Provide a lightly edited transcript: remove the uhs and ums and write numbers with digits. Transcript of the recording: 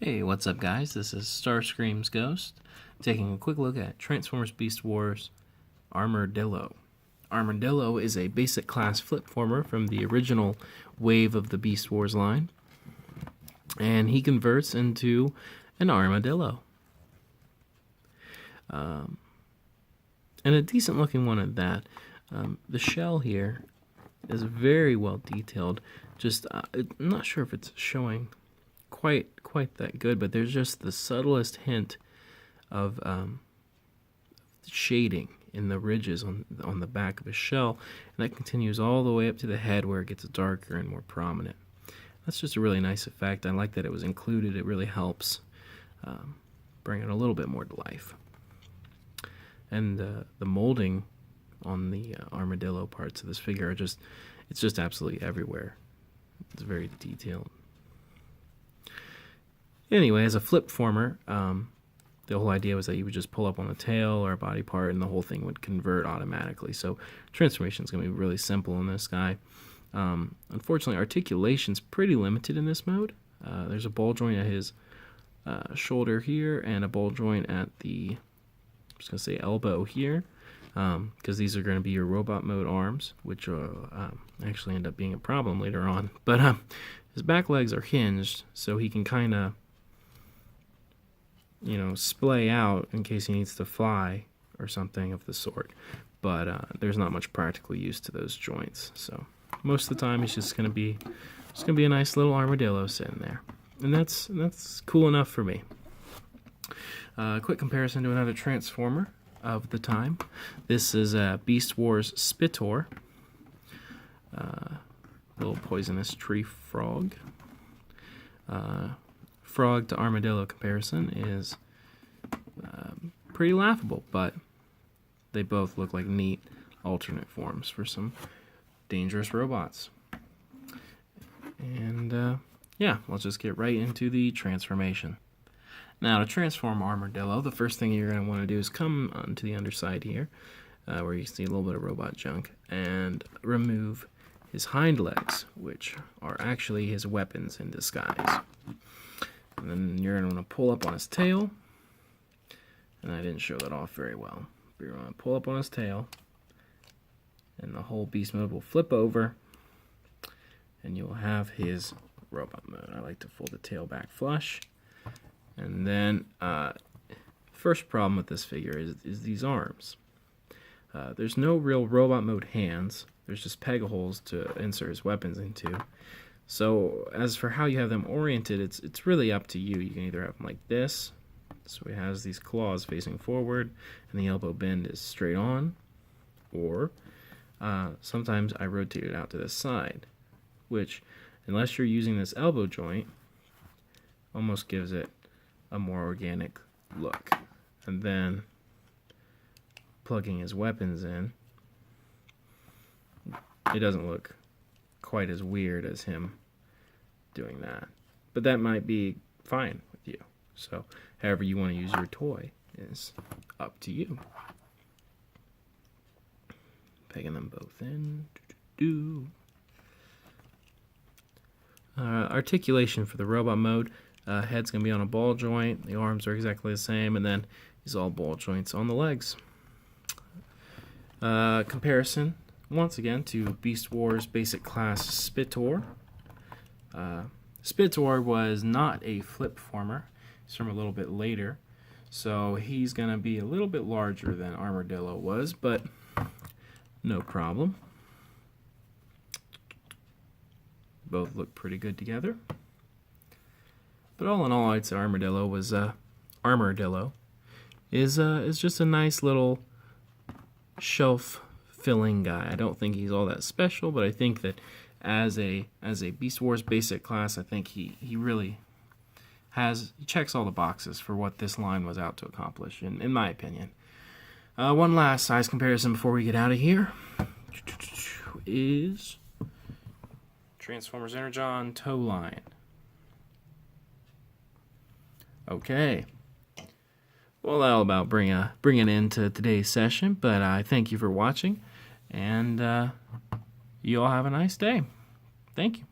Hey, what's up guys? This is Starscream's Ghost, taking a quick look at Transformers Beast Wars Armordillo. Armordillo is a basic class flipformer from the original wave of the Beast Wars line, and he converts into an armadillo. And a decent looking one at that. The shell here is very well detailed. I'm not sure if it's showing quite that good, but there's just the subtlest hint of shading in the ridges on the back of his shell, and that continues all the way up to the head where it gets darker and more prominent. That's just a really nice effect. I like that it was included. It really helps bring it a little bit more to life. And the molding on the armadillo parts of this figure it's just absolutely everywhere. It's very detailed. Anyway, as a flip former, the whole idea was that you would just pull up on a tail or a body part and the whole thing would convert automatically. So transformation is going to be really simple in this guy. Unfortunately, articulation's pretty limited in this mode. There's a ball joint at his shoulder here and a ball joint at the, I'm just going to say elbow here, because these are going to be your robot mode arms, which actually end up being a problem later on. But his back legs are hinged, so he can kind of splay out in case he needs to fly or something of the sort. But there's not much practical use to those joints. So most of the time, it's just gonna be a nice little armadillo sitting there, and that's cool enough for me. Quick comparison to another Transformer of the time. This is Beast Wars Spitor, little poisonous tree frog. Frog to armadillo comparison is pretty laughable, but they both look like neat alternate forms for some dangerous robots. And yeah, let's just get right into the transformation. Now, to transform Armordillo, the first thing you're going to want to do is come onto the underside here, where you can see a little bit of robot junk, and remove his hind legs, which are actually his weapons in disguise. And then you're going to want to pull up on his tail, and I didn't show that off very well. But you're going to pull up on his tail, and the whole beast mode will flip over, and you'll have his robot mode. I like to fold the tail back flush. And then, first problem with this figure is these arms. There's no real robot mode hands. There's just peg holes to insert his weapons into. So as for how you have them oriented, it's really up to you. You can either have them like this, so he has these claws facing forward, and the elbow bend is straight on, or sometimes I rotate it out to the side, which, unless you're using this elbow joint, almost gives it a more organic look. And then plugging his weapons in, it doesn't look quite as weird as him doing that. But that might be fine with you. So however you want to use your toy is up to you. Pegging them both in. Articulation for the robot mode. Head's going to be on a ball joint. The arms are exactly the same, and then these all ball joints on the legs. Comparison, once again, to Beast Wars Basic Class Spitor. Spitor was not a flip former. He's from a little bit later, so he's going to be a little bit larger than Armordillo was, but no problem. Both look pretty good together. But all in all, I'd say Armordillo is just a nice little shelf-filling guy. I don't think he's all that special, but I think that as a Beast Wars basic class, I think he really checks all the boxes for what this line was out to accomplish, in my opinion. One last size comparison before we get out of here is Transformers Energon Tow Line. Okay. Well, that'll about bring an end to today's session, but I thank you for watching, and you all have a nice day. Thank you.